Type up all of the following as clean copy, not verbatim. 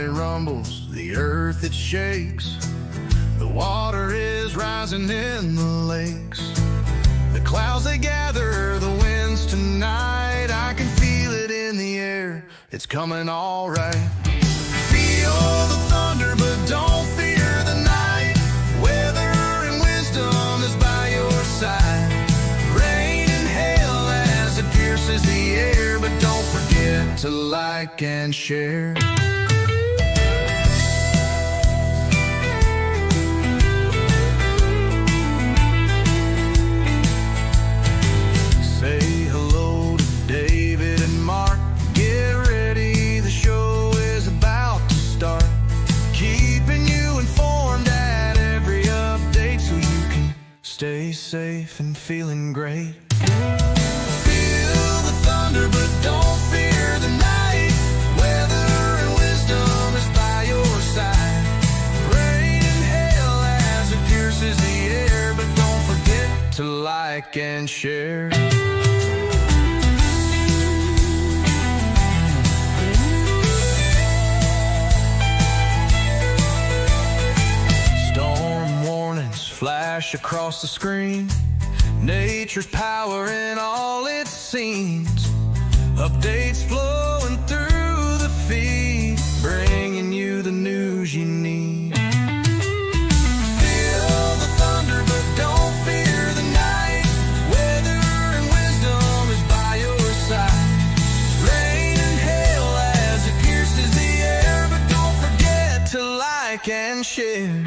it rumbles, the earth it shakes. The water is rising in the lakes. The clouds they gather, the winds tonight. I can feel it in the air, it's coming all right. Feel the thunder, but don't fear the night. Weather and wisdom is by your side. Rain and hail as it pierces the air, but don't forget to like and share. Say hello to David and Mark. Get ready, the show is about to start. Keeping you informed at every update so you can stay safe and feeling great. Feel the thunder, but don't fear the night. Weather and wisdom is by your side. Rain and hail as it pierces the air, but don't forget to like and share. Flash across the screen, nature's power in all its scenes. Updates flowing through the feed, bringing you the news you need. Feel the thunder, but don't fear the night. Weather and wisdom is by your side. Rain and hail as it pierces the air, but don't forget to like and share.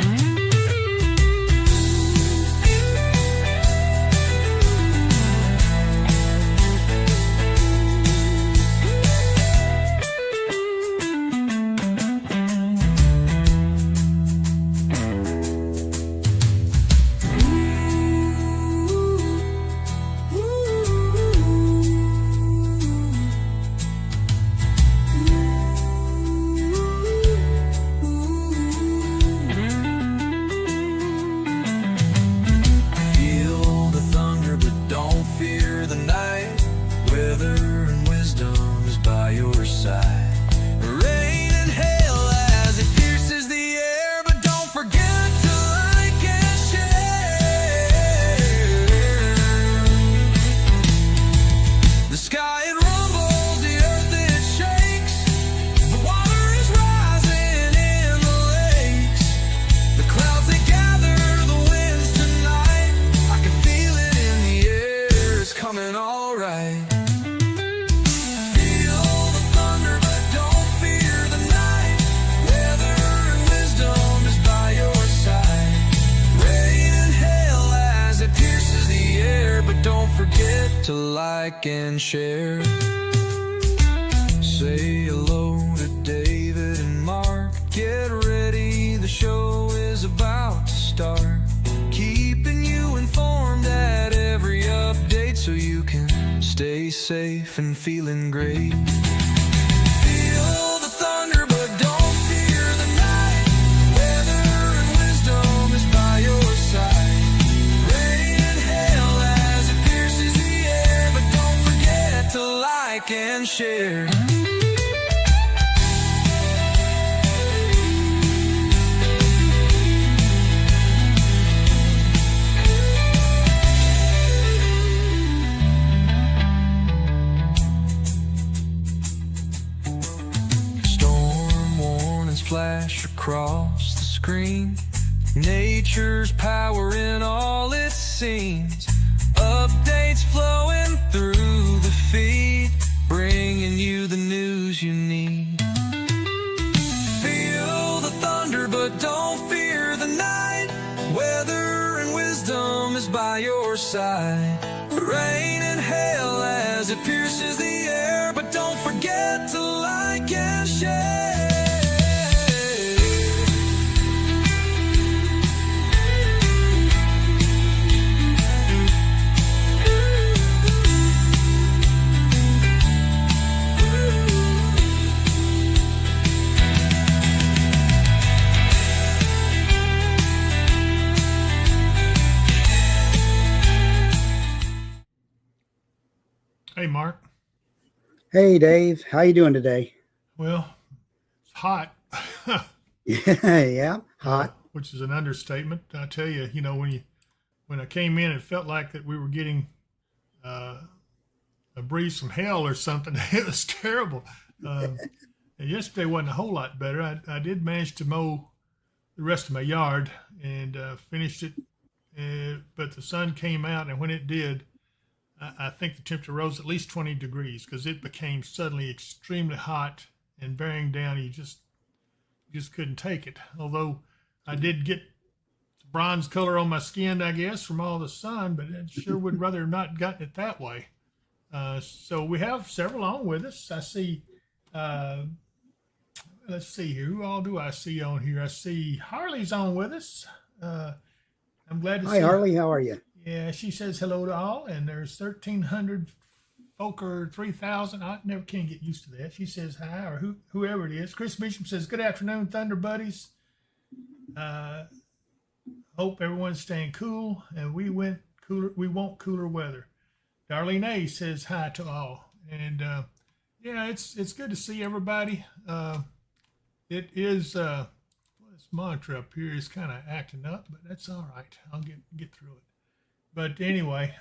To like and share. Say hello to David and Mark. Get ready, the show is about to start. Keeping you informed at every update so you can stay safe and feeling great. Feel the thunder, but don't fear the night. Weather and wisdom is by your side. To like and share. Storm warnings flash across the screen. Nature's power in all its scenes. Updates flowing through the feed, bringing you the news you need. Feel the thunder, but don't fear the night. Weather and wisdom is by your side. Rain and hail as it pierces the air, but don't forget to like and share. Hey, Mark. Hey, Dave. How you doing today? Well, it's hot. Yeah, hot. which is an understatement. I tell you, when I came in, it felt like that we were getting uh, a breeze from hell or something. It was terrible. Um, and yesterday wasn't a whole lot better. I did manage to mow the rest of my yard and finished it, but the sun came out, and when it did, I think the temperature rose at least 20 degrees because it became suddenly extremely hot and bearing down. You just couldn't take it. Although I did get bronze color on my skin, I guess, from all the sun, but I sure would rather have not gotten it that way. So we have several on with us. I see, uh, let's see here. Who all do I see on here? I see Harley's on with us. Uh, I'm glad to Hi, see her. Harley. How are you? Yeah, she says hello to all, and there's 1,300 folk or 3,000. I never can get used to that. She says hi, or whoever it is. Chris Beecham says, good afternoon, Thunder Buddies. Uh, Hope everyone's staying cool, and we want cooler weather. Darlene A says hi to all, and yeah, it's good to see everybody. It is this mantra up here is kind of acting up, but that's all right. I'll get through it. But anyway,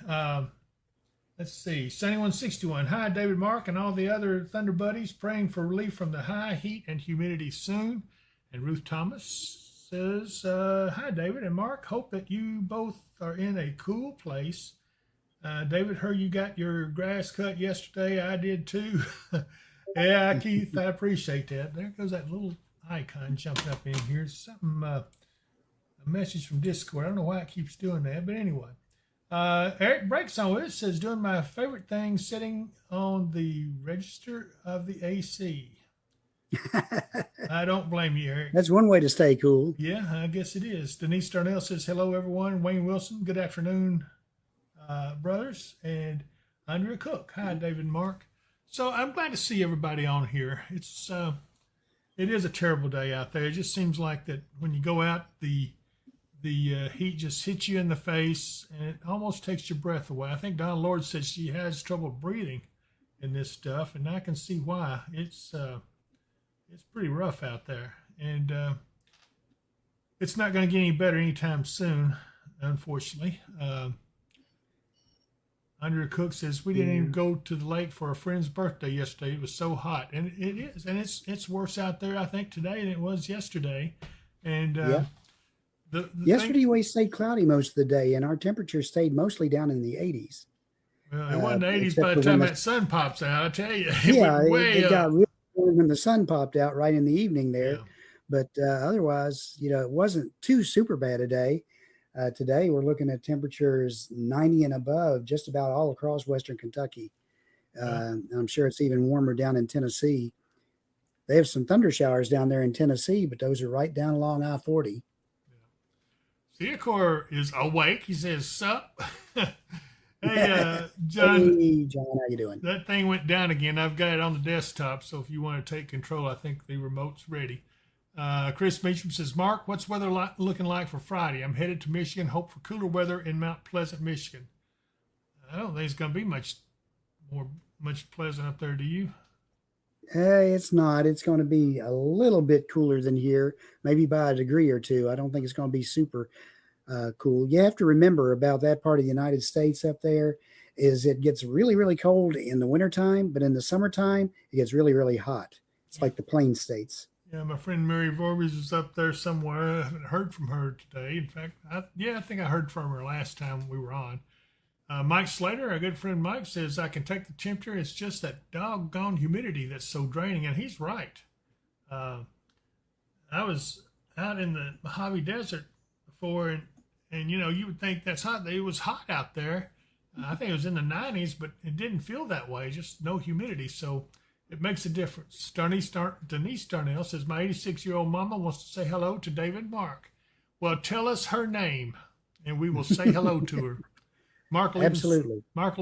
let's see. Sunny 161. Hi, David, Mark, and all the other Thunder Buddies. Praying for relief from the high heat and humidity soon. And Ruth Thomas says, hi, David and Mark. Hope that you both are in a cool place. David, heard you got your grass cut yesterday. I did too. Yeah, Keith, I appreciate that. There goes that little icon jumping up in here. Something, a message from Discord. I don't know why it keeps doing that, but anyway. Eric Breaks on with it, says, doing my favorite thing, sitting on the register of the AC. I don't blame you, Eric. That's one way to stay cool. Yeah, I guess it is. Denise Darnell says, hello, everyone. Wayne Wilson, good afternoon, brothers. And Andrea Cook, hi, David and Mark. So I'm glad to see everybody on here. It is a terrible day out there. It just seems like that when you go out, the heat just hits you in the face, and it almost takes your breath away. I think Donna Lord said she has trouble breathing in this stuff, and I can see why. It's pretty rough out there, and it's not going to get any better anytime soon, unfortunately. Andrea Cook says, we didn't even go to the lake for a friend's birthday yesterday. It was so hot, and it is, and it's worse out there, I think, today than it was yesterday. And Yeah. Yesterday we stayed cloudy most of the day, and our temperature stayed mostly down in the 80s. Well, it wasn't the 80s except by for the time when that sun pops out, I tell you. Yeah, Went way it got up. really warm when the sun popped out right in the evening there. Yeah. But otherwise, it wasn't too super bad a day. Today, we're looking at temperatures 90 and above just about all across Western Kentucky. I'm sure it's even warmer down in Tennessee. They have some thunder showers down there in Tennessee, but those are right down along I-40. Theocor is awake. He says, sup? Hey, John. Hey, John, how you doing? That thing went down again. I've got it on the desktop, so if you want to take control, I think the remote's ready. Chris Meacham says, Mark, what's weather looking like for Friday? I'm headed to Michigan. Hope for cooler weather in Mount Pleasant, Michigan. I don't think it's going to be much pleasant up there, do you? It's not. It's going to be a little bit cooler than here, maybe by a degree or two. I don't think it's going to be super cool. You have to remember about that part of the United States up there is it gets really, really cold in the wintertime, but in the summertime, it gets really, really hot. It's like the plain states. Yeah, my friend Mary Voorhees is up there somewhere. I haven't heard from her today. In fact, I think I heard from her last time we were on. Mike Slater, our good friend Mike, says, I can take the temperature. It's just that doggone humidity that's so draining. And he's right. I was out in the Mojave Desert before, and you would think that's hot. It was hot out there. I think it was in the 90s, but it didn't feel that way, just no humidity. So it makes a difference. Denise Darnell says, my 86-year-old mama wants to say hello to David Mark. Well, tell us her name, and we will say hello to her. Mark will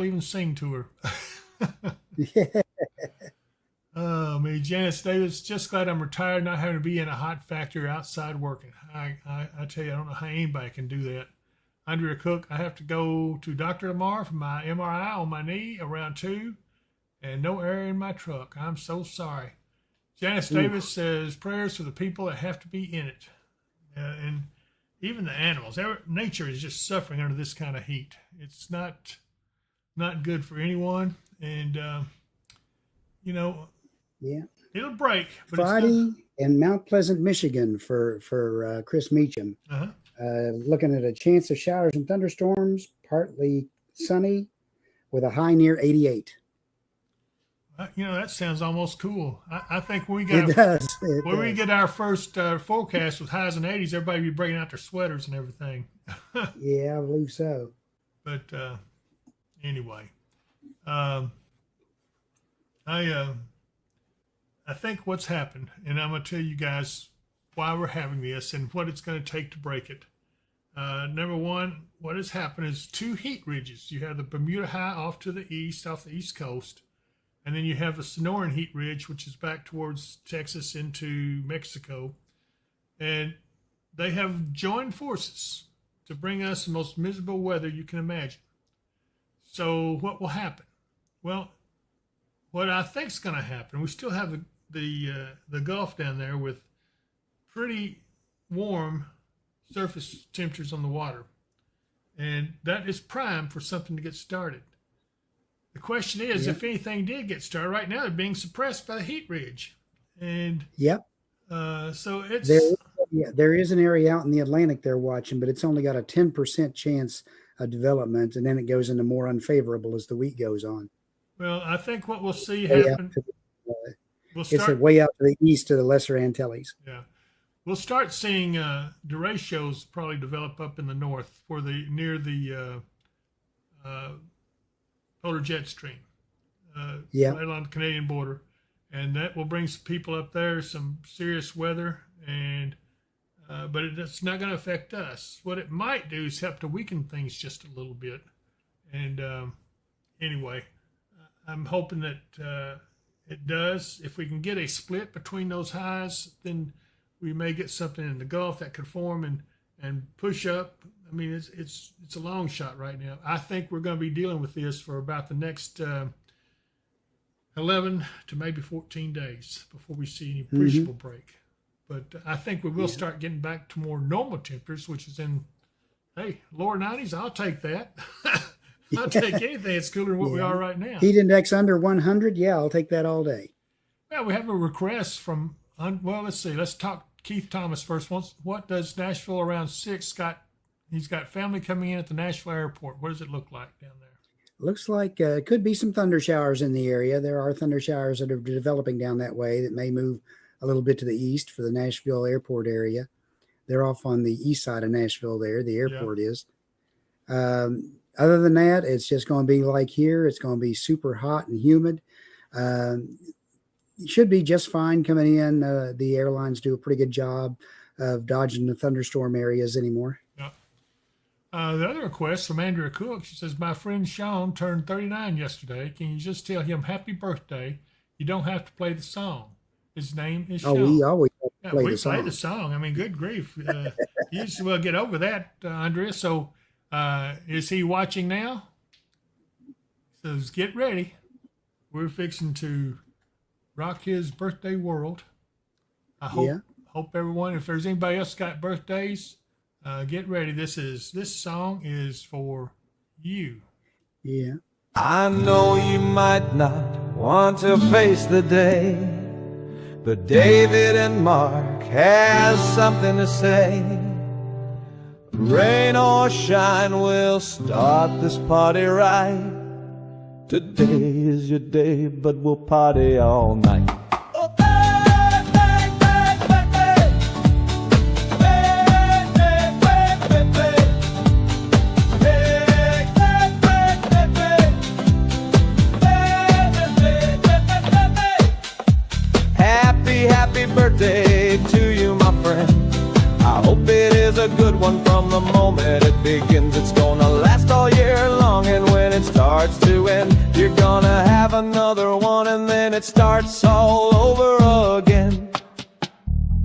even sing to her. Yeah. Oh, me, Janice Davis, just glad I'm retired, not having to be in a hot factory outside working. I tell you, I don't know how anybody can do that. Andrea Cook, I have to go to doctor tomorrow for my MRI on my knee around 2, and no air in my truck. I'm so sorry. Janice Davis says prayers for the people that have to be in it, and even the animals. Nature is just suffering under this kind of heat. It's not good for anyone, and Yeah. it'll break. But Friday in Mount Pleasant, Michigan for Chris Meacham. Looking at a chance of showers and thunderstorms, partly sunny with a high near 88. That sounds almost cool. I think when we get we get our first forecast with highs and 80s, everybody will be breaking out their sweaters and everything. Yeah, I believe so. But anyway, I think what's happened, and I'm going to tell you guys why we're having this and what it's going to take to break it. Number one, what has happened is two heat ridges. You have the Bermuda High off to the east, off the east coast, and then you have the Sonoran heat ridge, which is back towards Texas into Mexico. And they have joined forces to bring us the most miserable weather you can imagine. So what will happen? Well, what I think is going to happen, we still have the Gulf down there with pretty warm surface temperatures on the water. And that is prime for something to get started. The question is, if anything did get started, right now they're being suppressed by the heat ridge. And so it's... There is an area out in the Atlantic they're watching, but it's only got a 10% chance of development, and then it goes into more unfavorable as the week goes on. Well, I think what we'll see happen... It's way out to the east of the Lesser Antilles. Yeah. We'll start seeing derechos probably develop up in the north near the polar jet stream, right along the Canadian border. And that will bring some people up there, some serious weather, and but it's not going to affect us. What it might do is help to weaken things just a little bit. And anyway, I'm hoping that it does. If we can get a split between those highs, then we may get something in the Gulf that could form and push up. I mean, it's a long shot right now. I think we're going to be dealing with this for about the next 11 to maybe 14 days before we see any appreciable break. But I think we will start getting back to more normal temperatures, which is in, lower 90s. I'll take that. I'll take anything that's cooler than what we are right now. Heat index under 100, I'll take that all day. Well, we have a request from, let's see. Let's talk Keith Thomas first. What does Nashville around 6 got? He's got family coming in at the Nashville airport. What does it look like down there? Looks like it could be some thunder showers in the area. There are thunder showers that are developing down that way that may move a little bit to the east for the Nashville airport area. They're off on the east side of Nashville there. The airport is. Other than that, it's just going to be like here. It's going to be super hot and humid. It should be just fine coming in. The airlines do a pretty good job of dodging the thunderstorm areas anymore. Yeah. The other request from Andrea Cook, she says, my friend Sean turned 39 yesterday. Can you just tell him happy birthday? You don't have to play the song. His name is Sean. Oh, we always play the song. We play the song. I mean, good grief. You just will get over that, Andrea. So is he watching now? Says, get ready. We're fixing to rock his birthday world. I hope everyone, if there's anybody else got birthdays, get ready. This song is for you. Yeah. I know you might not want to face the day, but David and Mark has something to say. Rain or shine, we'll start this party right. Today is your day, but we'll party all night. Happy birthday to you, my friend. I hope it is a good one from the moment it begins. It's gonna last all year long, and when it starts to end, you're gonna have another one, and then it starts all over again.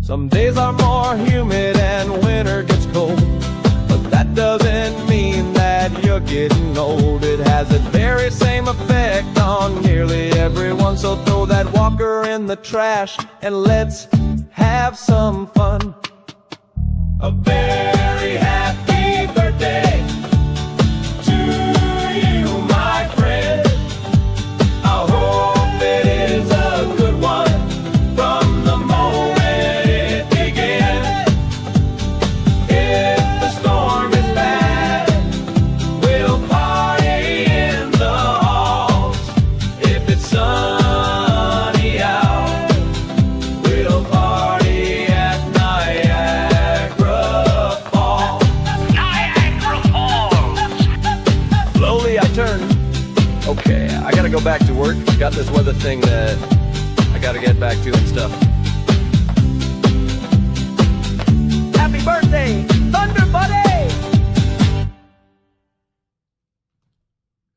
Some days are more humid and winter gets cold, but that doesn't mean that you're getting old. It has the very same effect on nearly everyone. So throw that walker in the trash and let's have some fun. A very happy birthday to you, my friend. I hope it is a good one from the moment it began. If the storm is bad, we'll party in the halls. If it's sunny out, we'll party at Niagara Falls. Niagara Falls. Slowly I turn. Okay, I gotta go back to work. Got this weather thing that I gotta get back to and stuff. Happy birthday, Thunder Buddy!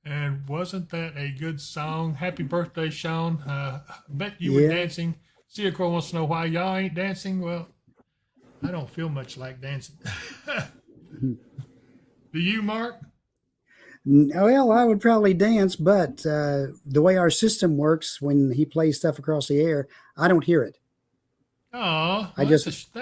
And wasn't that a good song? Happy birthday, Sean. I bet you were dancing. Seacrow wants to know why y'all ain't dancing. Well, I don't feel much like dancing. Do you, Mark? Well, I would probably dance, but the way our system works, when he plays stuff across the air, I don't hear it. Oh, I just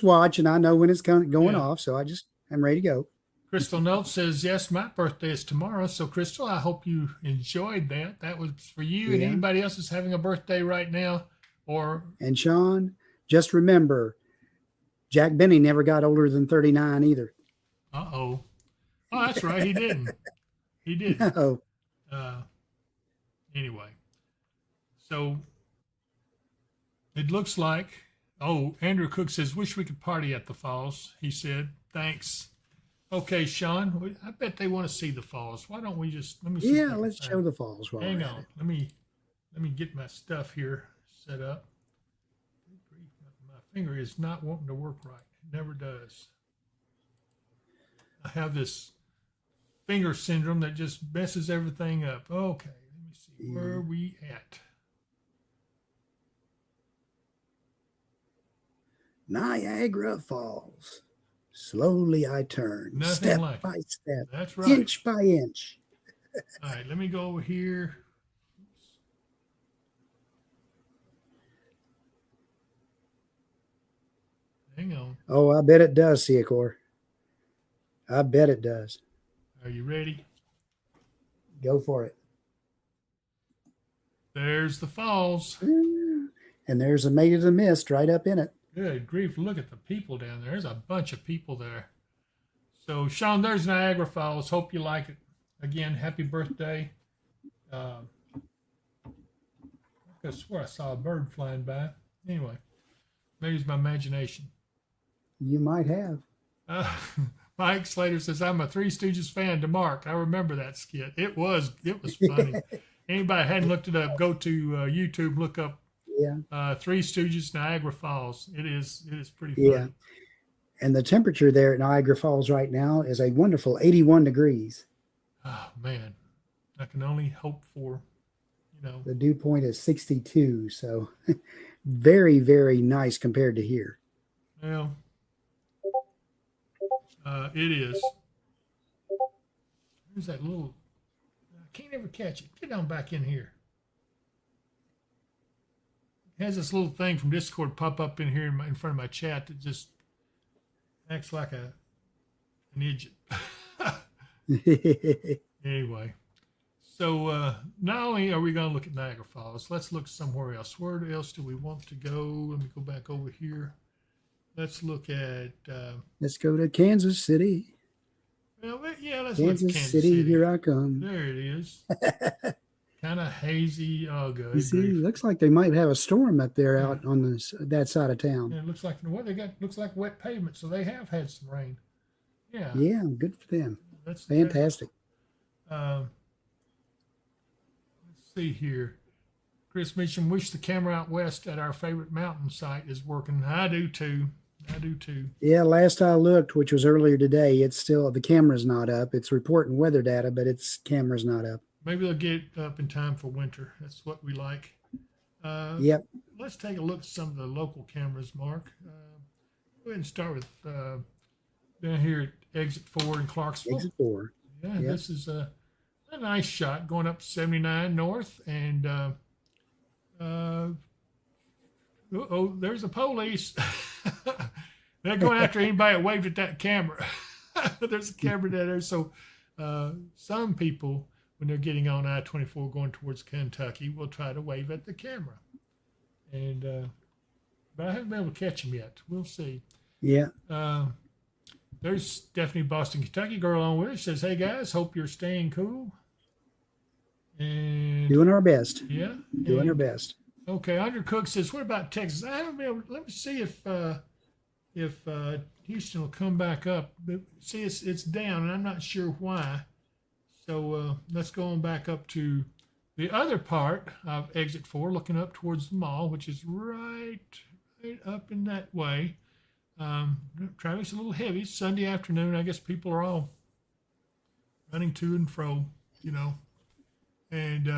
watch, and I know when it's going off, so I'm ready to go. Crystal Note says, yes, my birthday is tomorrow. So, Crystal, I hope you enjoyed that. That was for you and anybody else is having a birthday right now. And Sean, just remember, Jack Benny never got older than 39 either. Uh-oh. Oh, that's right. He didn't. He didn't. No. Anyway, so it looks like, Andrew Cook says, wish we could party at the falls. He said, thanks. Okay, Sean, I bet they want to see the falls. Why don't we let me see. Yeah, let's show the falls. Hang on. Let me get my stuff here set up. My finger is not wanting to work right. It never does. I have this finger syndrome that just messes everything up. Okay, let me see. Where are we at? Niagara Falls. Slowly I turn, Nothing step like by step, That's right. inch by inch. All right, let me go over here. Hang on. Oh, I bet it does, Seacor. I bet it does. Are you ready? Go for it. There's the falls. And there's a Maid of the Mist right up in it. Good grief, look at the people down there. There's a bunch of people there. So, Sean, there's Niagara Falls. Hope you like it. Again, happy birthday. I could swear I saw a bird flying by. Anyway, maybe it's my imagination. You might have. Mike Slater says, I'm a Three Stooges fan to Mark. I remember that skit. It was funny. Anybody hadn't looked it up, go to YouTube, look up Three Stooges, Niagara Falls. It is pretty funny. Yeah. And the temperature there at Niagara Falls right now is a wonderful 81 degrees. Oh, man. I can only hope for, The dew point is 62. So very, very nice compared to here. Well, it is. Where's that little, I can't ever catch it. Get on back in here. It has this little thing from Discord pop up in here in front of my chat that just acts like an idiot. Anyway, so not only are we going to look at Niagara Falls, let's look somewhere else. Where else do we want to go? Let me go back over here. Let's look at... let's go to Kansas City. Well, yeah, let's Kansas, look at Kansas City. Here I come. There it is. Kind of hazy. Oh, good. You see, looks like they might have a storm up there out on that side of town. Yeah, it looks like what they got. Looks like wet pavement, so they have had some rain. Yeah. Yeah, good for them. That's fantastic. Let's see here. Chris Meacham, wish the camera out west at our favorite mountain site is working. I do too. Yeah, last I looked, which was earlier today, it's still, the camera's not up. It's reporting weather data, but its camera's not up. Maybe they'll get it up in time for winter. That's what we like. Yep. Let's take a look at some of the local cameras, Mark. Go ahead and start with down here at Exit 4 in Clarksville. Exit 4. Yeah, yep. This is a nice shot going up 79 north, and there's the police. They're going after anybody that waved at that camera. There's a camera there. So some people, when they're getting on I-24 going towards Kentucky, will try to wave at the camera. And but I haven't been able to catch them yet. We'll see. Yeah. There's Stephanie, Boston, Kentucky girl on with us. Says, "Hey guys, hope you're staying cool." And Doing our best. yeah, Doing our best. Okay, Undercook says, "What about Texas?" I haven't been able. Let me see if Houston will come back up. But see, it's down, and I'm not sure why. So let's go on back up to the other part of Exit 4, looking up towards the mall, which is right up in that way. Traffic's a little heavy. Sunday afternoon. I guess people are all running to and fro, you know. And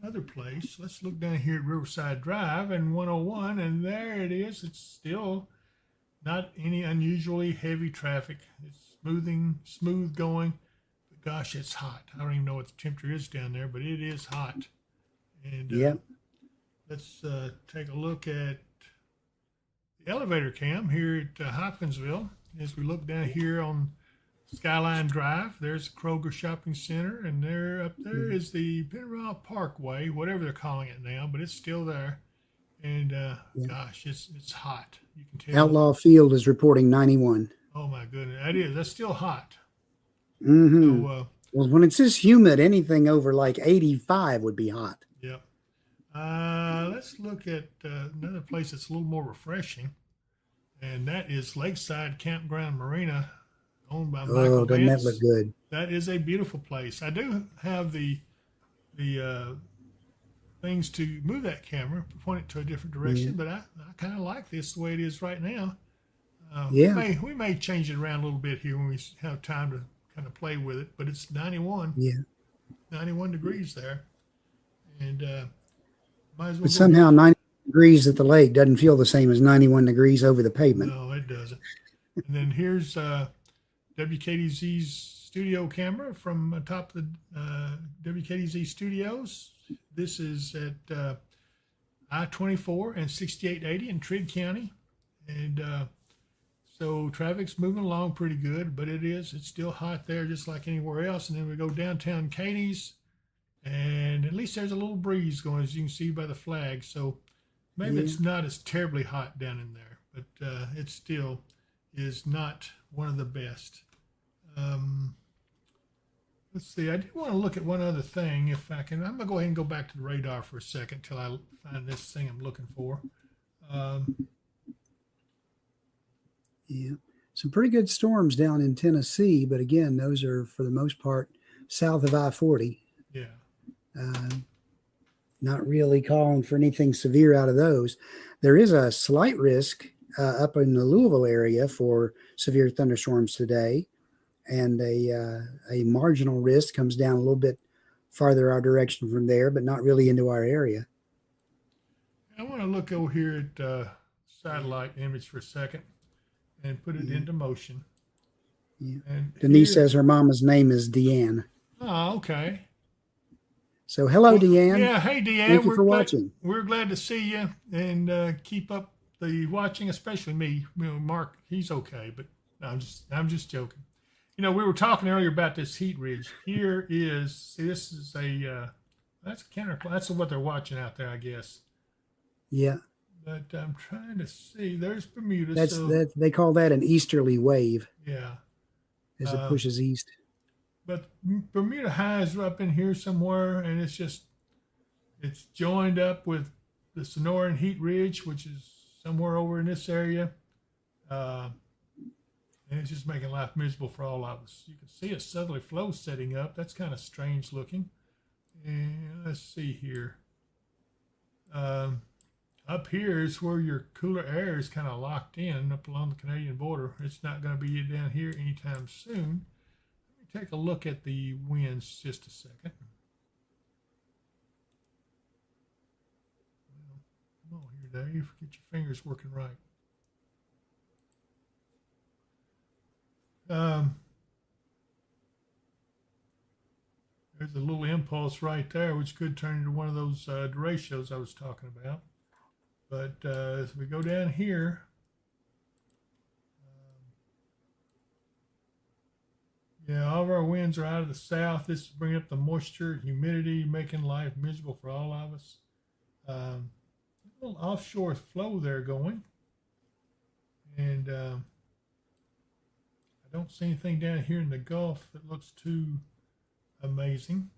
another place, let's look down here at Riverside Drive and 101, and there it is. It's still not any unusually heavy traffic. It's smooth going. But gosh, it's hot. I don't even know what the temperature is down there, but it is hot. And let's take a look at the elevator cam here at Hopkinsville. As we look down here on Skyline Drive, there's Kroger Shopping Center, and there up there is the Penrod Parkway, whatever they're calling it now, but it's still there. And gosh, it's hot. You can tell. Outlaw Field is reporting 91. Oh my goodness, that's still hot. Mm-hmm. So, well, when it's this humid, anything over like 85 would be hot. Yep. Let's look at another place that's a little more refreshing, and that is Lakeside Campground Marina, owned by Michael Doesn't Vance. that look good? That is a beautiful place. I do have the things to move that camera, point it to a different direction, but I kind of like this the way it is right now. We may change it around a little bit here when we have time to kind of play with it, but it's 91. Yeah. 91 degrees there. And might as well. But somehow 90 degrees at the lake doesn't feel the same as 91 degrees over the pavement. No, it doesn't. And then here's WKDZ's studio camera from atop the WKDZ studios. This is at I-24 and 6880 in Trigg County. And so traffic's moving along pretty good, but it's still hot there just like anywhere else. And then we go downtown Katie's, and at least there's a little breeze going, as you can see by the flag. So maybe it's not as terribly hot down in there, but it still is not one of the best. Let's see. I do want to look at one other thing, if I can. I'm going to go ahead and go back to the radar for a second till I find this thing I'm looking for. Some pretty good storms down in Tennessee, but again, those are for the most part south of I-40. Not really calling for anything severe out of those. There is a slight risk up in the Louisville area for severe thunderstorms today, and a marginal risk comes down a little bit farther our direction from there, but not really into our area. I want to look over here at satellite image for a second and put it into motion. And Denise says her mama's name is Deanne. Oh, okay. So hello, Deanne. Yeah, hey Deanne. Thank you for watching. We're glad to see you, and keep up the watching, especially me. You know, Mark, he's okay, but I'm just joking. You know, we were talking earlier about this heat ridge. Here is, see, this is that's what they're watching out there, I guess. Yeah. But I'm trying to see. There's Bermuda. That they call that an easterly wave. Yeah. As it pushes east. But Bermuda High is up in here somewhere, and it's joined up with the Sonoran Heat Ridge, which is somewhere over in this area. And it's just making life miserable for all of us. You can see a southerly flow setting up. That's kind of strange looking. And let's see here. Up here is where your cooler air is kind of locked in up along the Canadian border. It's not going to be down here anytime soon. Let me take a look at the winds just a second. Well, come on here, Dave. Get your fingers working right. There's a little impulse right there, which could turn into one of those derechos I was talking about. But as we go down here, yeah, all of our winds are out of the south. This is bringing up the moisture, humidity, making life miserable for all of us. A little offshore flow there going. And I don't see anything down here in the Gulf that looks too amazing.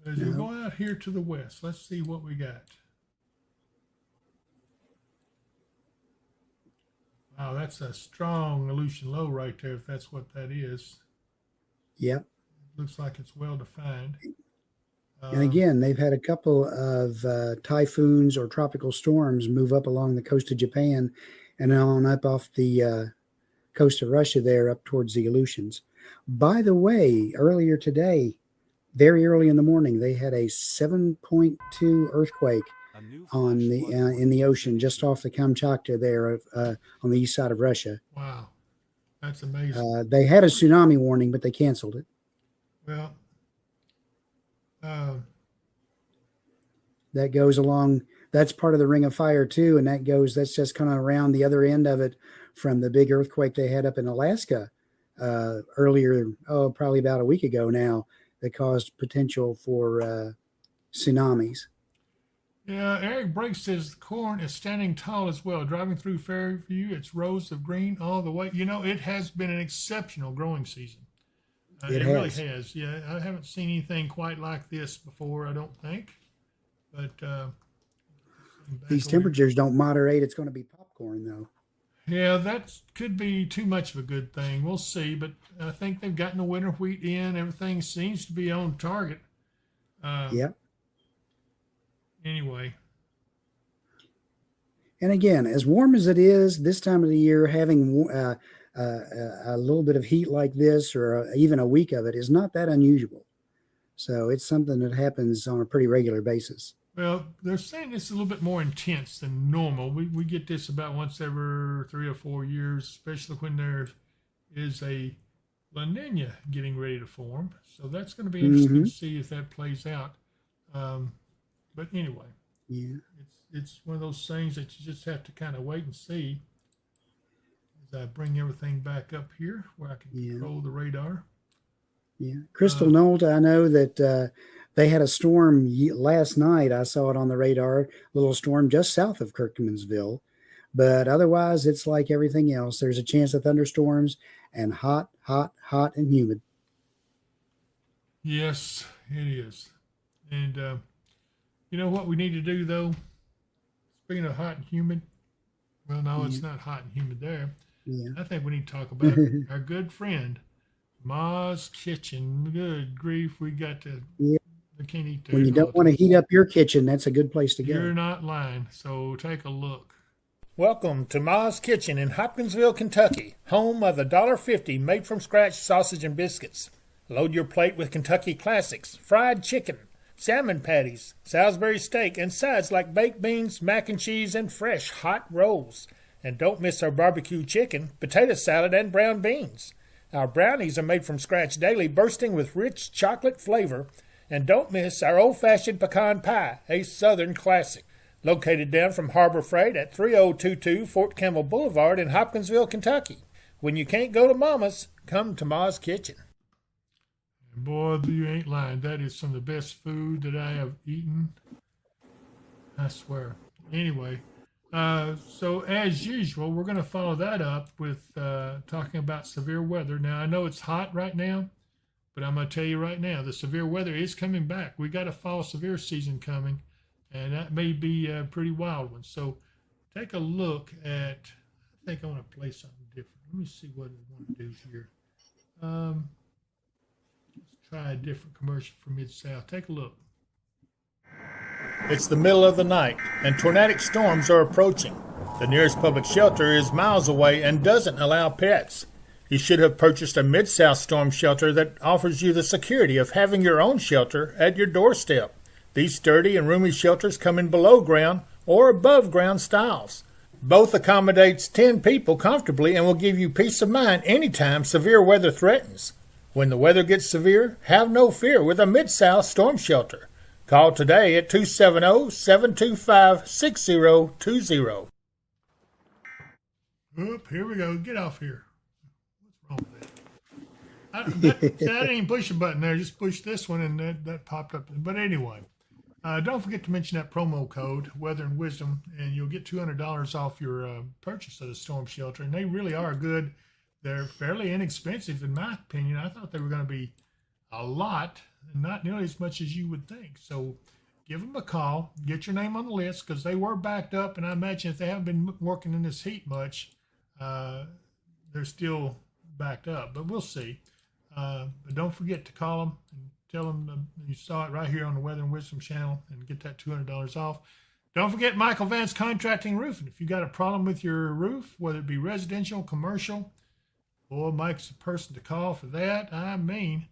But as we go out here to the west, let's see what we got. Wow, that's a strong Aleutian low right there, if that's what that is. Yep. Looks like it's well defined. And again, they've had a couple of typhoons or tropical storms move up along the coast of Japan and on up off the coast of Russia there up towards the Aleutians. By the way, earlier today, very early in the morning, they had a 7.2 earthquake on the in the ocean just off the Kamchatka there on the east side of Russia. Wow, that's amazing. They had a tsunami warning, but they canceled it. Well, that goes along. That's part of the Ring of Fire too, and that's just kind of around the other end of it from the big earthquake they had up in Alaska earlier, probably about a week ago now, that caused potential for tsunamis. Yeah, Eric Brake says the corn is standing tall as well. Driving through Fairview, it's rows of green all the way. You know, it has been an exceptional growing season. It really has. Yeah, I haven't seen anything quite like this before, I don't think. But these temperatures don't moderate. It's going to be popcorn, though. Yeah, that could be too much of a good thing. We'll see. But I think they've gotten the winter wheat in. Everything seems to be on target. Yep. Anyway. And again, as warm as it is this time of the year, having a little bit of heat like this or even a week of it is not that unusual. So it's something that happens on a pretty regular basis. Well, they're saying it's a little bit more intense than normal. We get this about once every 3 or 4 years, especially when there is a La Nina getting ready to form. So that's going to be interesting to see if that plays out. But anyway, yeah, it's one of those things that you just have to kind of wait and see. As I bring everything back up here where I can control the radar. Yeah, Crystal Nolt, I know that they had a storm last night. I saw it on the radar, a little storm just south of Kirkmansville. But otherwise, it's like everything else. There's a chance of thunderstorms and hot and humid. Yes, it is. And you know what we need to do, though? Speaking of hot and humid, well, no, it's not hot and humid there. Yeah. I think we need to talk about our good friend, Ma's Kitchen. Good grief, we got to. Yeah. We can't eat there. When you don't want to heat up your kitchen, that's a good place to go. You're not lying. So take a look. Welcome to Ma's Kitchen in Hopkinsville, Kentucky, home of the $1.50 made-from-scratch sausage and biscuits. Load your plate with Kentucky classics, fried chicken, salmon patties, Salisbury steak, and sides like baked beans, mac and cheese, and fresh hot rolls. And don't miss our barbecue chicken, potato salad, and brown beans. Our brownies are made from scratch daily, bursting with rich chocolate flavor. And don't miss our old-fashioned pecan pie, a Southern classic. Located down from Harbor Freight at 3022 Fort Campbell Boulevard in Hopkinsville, Kentucky. When you can't go to Mama's, come to Ma's Kitchen. Boy, you ain't lying. That is some of the best food that I have eaten. I swear. Anyway, so as usual, we're going to follow that up with talking about severe weather. Now, I know it's hot right now, but I'm going to tell you right now, the severe weather is coming back. We got a fall severe season coming, and that may be a pretty wild one. So take a look at, I think I want to play something different. Let me see what I want to do here. Let's try a different commercial for Mid-South. Take a look. It's the middle of the night, and tornadic storms are approaching. The nearest public shelter is miles away and doesn't allow pets. You should have purchased a Mid-South storm shelter that offers you the security of having your own shelter at your doorstep. These sturdy and roomy shelters come in below ground or above ground styles. Both accommodates 10 people comfortably and will give you peace of mind anytime severe weather threatens. When the weather gets severe, have no fear with a Mid-South storm shelter. Call today at 270-725-6020. Oop, here we go. Get off here. What's wrong with that? I didn't push a button there. Just push this one, and that popped up. But anyway, don't forget to mention that promo code, Weather and Wisdom, and you'll get $200 off your purchase of the storm shelter. And they really are good. They're fairly inexpensive, in my opinion. I thought they were going to be a lot, and not nearly as much as you would think. So give them a call, get your name on the list, because they were backed up, and I imagine if they haven't been working in this heat much, they're still backed up. But we'll see. But don't forget to call them and tell them you saw it right here on the Weather and Wisdom channel and get that $200 off. Don't forget Michael Vance Contracting Roofing. If you got a problem with your roof, whether it be residential, commercial, boy, Mike's the person to call for that. I mean,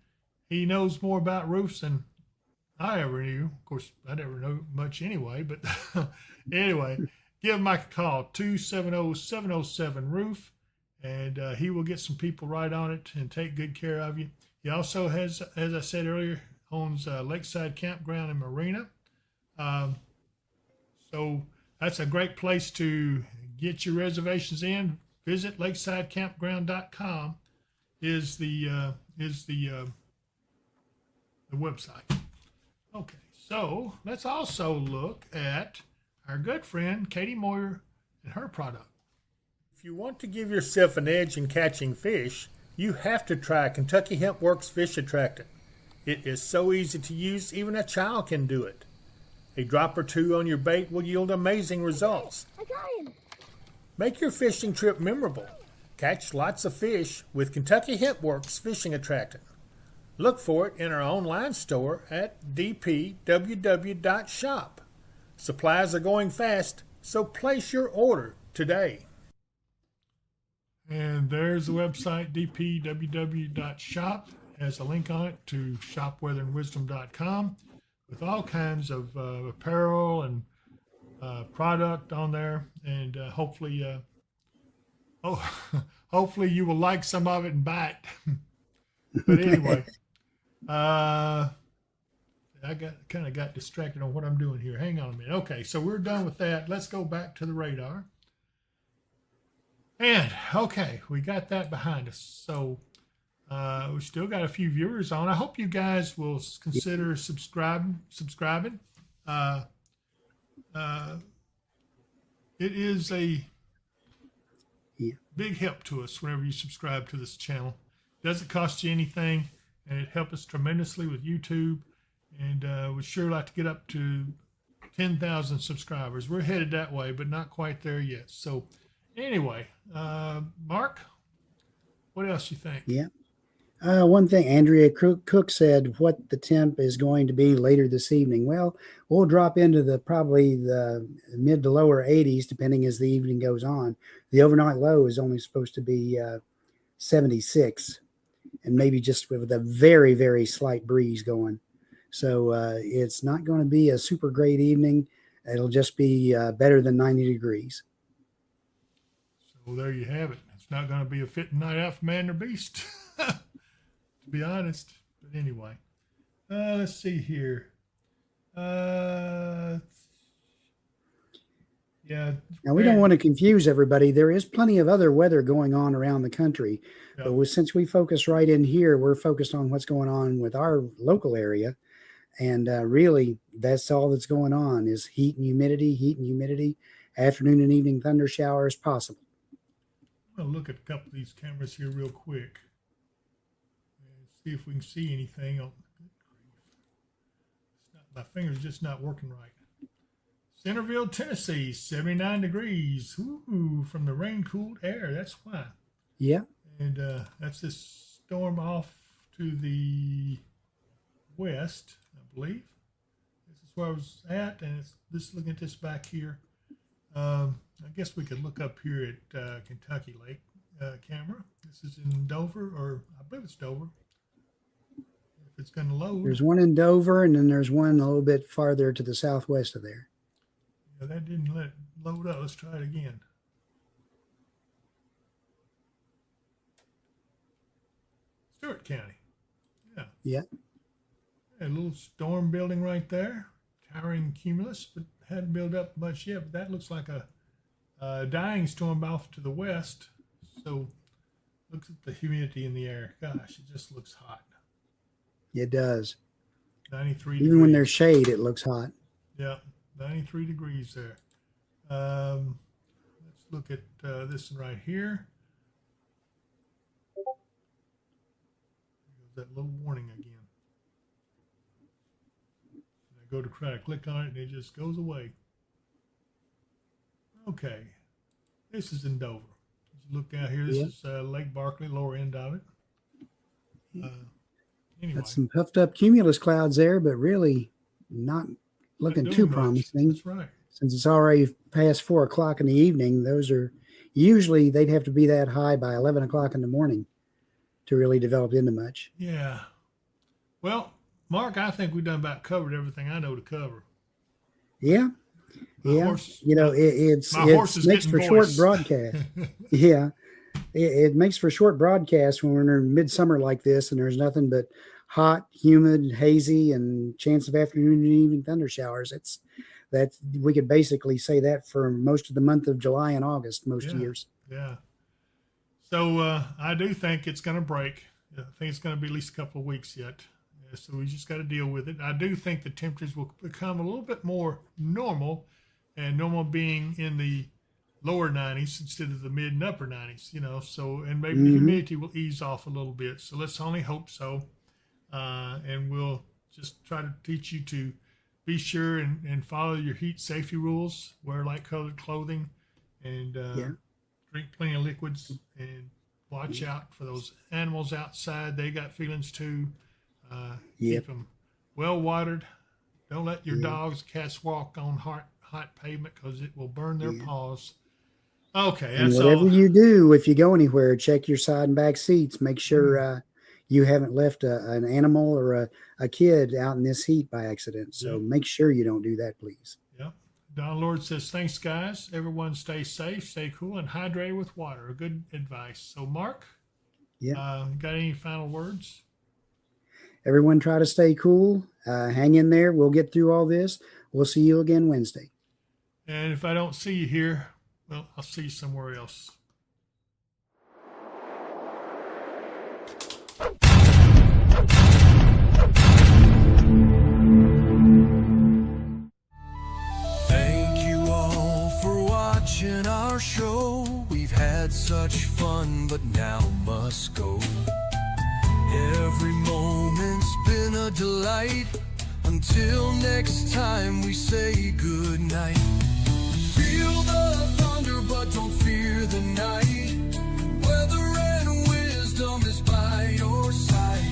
he knows more about roofs than I ever knew. Of course, I never know much anyway, but anyway, give Mike a call, 270-707-ROOF, and he will get some people right on it and take good care of you. He also has, as I said earlier, owns Lakeside Campground and Marina. So that's a great place to get your reservations in. Visit lakesidecampground.com is the website. Okay, so let's also look at our good friend Katie Moyer and her product. If you want to give yourself an edge in catching fish, you have to try Kentucky Hemp Works Fish Attractant. It is so easy to use, even a child can do it. A drop or two on your bait will yield amazing results. I got him. Make your fishing trip memorable. Catch lots of fish with Kentucky Hemp Works Fishing Attractant. Look for it in our online store at dpww.shop. Supplies are going fast, so place your order today. And there's the website, dpww.shop. Has a link on it to shopweatherandwisdom.com with all kinds of apparel and product on there. And hopefully you will like some of it and buy it. But anyway, I kind of got distracted on what I'm doing here. Hang on a minute. Okay, so we're done with that. Let's go back to the radar. And okay, we got that behind us. So we still got a few viewers on. I hope you guys will consider subscribing. It is a big help to us whenever you subscribe to this channel. It doesn't cost you anything, and it helps us tremendously with YouTube. And we'd sure like to get up to 10,000 subscribers. We're headed that way, but not quite there yet. So anyway, Mark, what else you think? Yeah. One thing, Andrea Cook said what the temp is going to be later this evening. Well, we'll drop into probably the mid to lower 80s, depending as the evening goes on. The overnight low is only supposed to be 76, and maybe just with a very, very slight breeze going. So it's not going to be a super great evening. It'll just be better than 90 degrees. So there you have it. It's not going to be a fitting night out for man or beast. To be honest, but anyway, let's see here. Yeah. Now, we don't want to confuse everybody. There is plenty of other weather going on around the country, Yeah. but since we focus right in here, we're focused on what's going on with our local area, and really, that's all that's going on is heat and humidity. Afternoon and evening thunder showers possible. I'm going to look at a couple of these cameras here real quick. See if we can see anything. My finger's just not working right. Centerville, Tennessee, 79 degrees. Ooh, from the rain-cooled air. That's why. Yeah. And that's this storm off to the west, I believe. This is where I was at, and it's this. Looking at this back here. I guess we could look up here at Kentucky Lake camera. This is in Dover, or I believe it's Dover. It's going to load. There's one in Dover, and then there's one a little bit farther to the southwest of there. Yeah, that didn't let it load up. Let's try it again. Stewart County. Yeah. A little storm building right there, towering cumulus, but hadn't built up much yet. But that looks like a dying storm off to the west. So looks at the humidity in the air. Gosh, it just looks hot. It does. 93 Even degrees. when there's shade, it looks hot. Yeah, 93 degrees there. Let's look at this one right here. That little warning again. I go to try to click on it and it just goes away. Okay, this is in Dover. As you look out here, this is Lake Barkley, lower end of it. Anyway, Got some puffed up cumulus clouds there, but really not looking not too doing much. promising. That's right. Since it's already past 4 o'clock in the evening, those are usually they'd have to be that high by 11 o'clock in the morning to really develop into much. Yeah. Well, Mark, I think we've done about covered everything I know to cover. Yeah. My horse- you know, my horse it is makes getting for voice. short broadcast. Yeah. It makes for short broadcasts when we're in midsummer like this and there's nothing but hot, humid, hazy, and chance of afternoon and evening thunder showers. That we could basically say that for most of the month of July and August most years. Yeah. So I do think it's going to break. I think it's going to be at least a couple of weeks yet. So we just got to deal with it. I do think the temperatures will become a little bit more normal, and normal being in the lower 90s instead of the mid and upper 90s, you know. So, and maybe the humidity will ease off a little bit. So let's only hope so. And we'll just try to teach you to be sure and follow your heat safety rules, wear light colored clothing, and drink plenty of liquids, and watch out for those animals outside. They got feelings too. Keep them well watered. Don't let your dogs, cats walk on hot pavement because it will burn their paws. Okay, And that's whatever all. you do, if you go anywhere, check your side and back seats. Make sure you haven't left an animal or a kid out in this heat by accident. So make sure you don't do that, please. Yep. Don Lord says, thanks, guys. Everyone stay safe, stay cool, and hydrated with water. Good advice. So, Mark, got any final words? Everyone try to stay cool. Hang in there. We'll get through all this. We'll see you again Wednesday. And if I don't see you here, well, I'll see you somewhere else. Thank you all for watching our show. We've had such fun, but now must go. Every moment's been a delight. Until next time, we say good night. Feel the thunder, but don't fear the night. Weather and wisdom is by your side.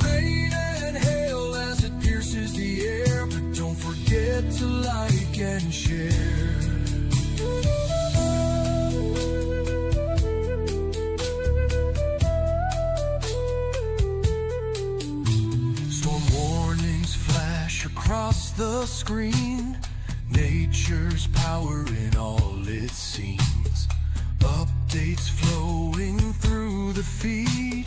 Rain and hail as it pierces the air, but don't forget to like and share. Storm warnings flash across the screen. Nature's power in all it seems. Updates flowing through the feed.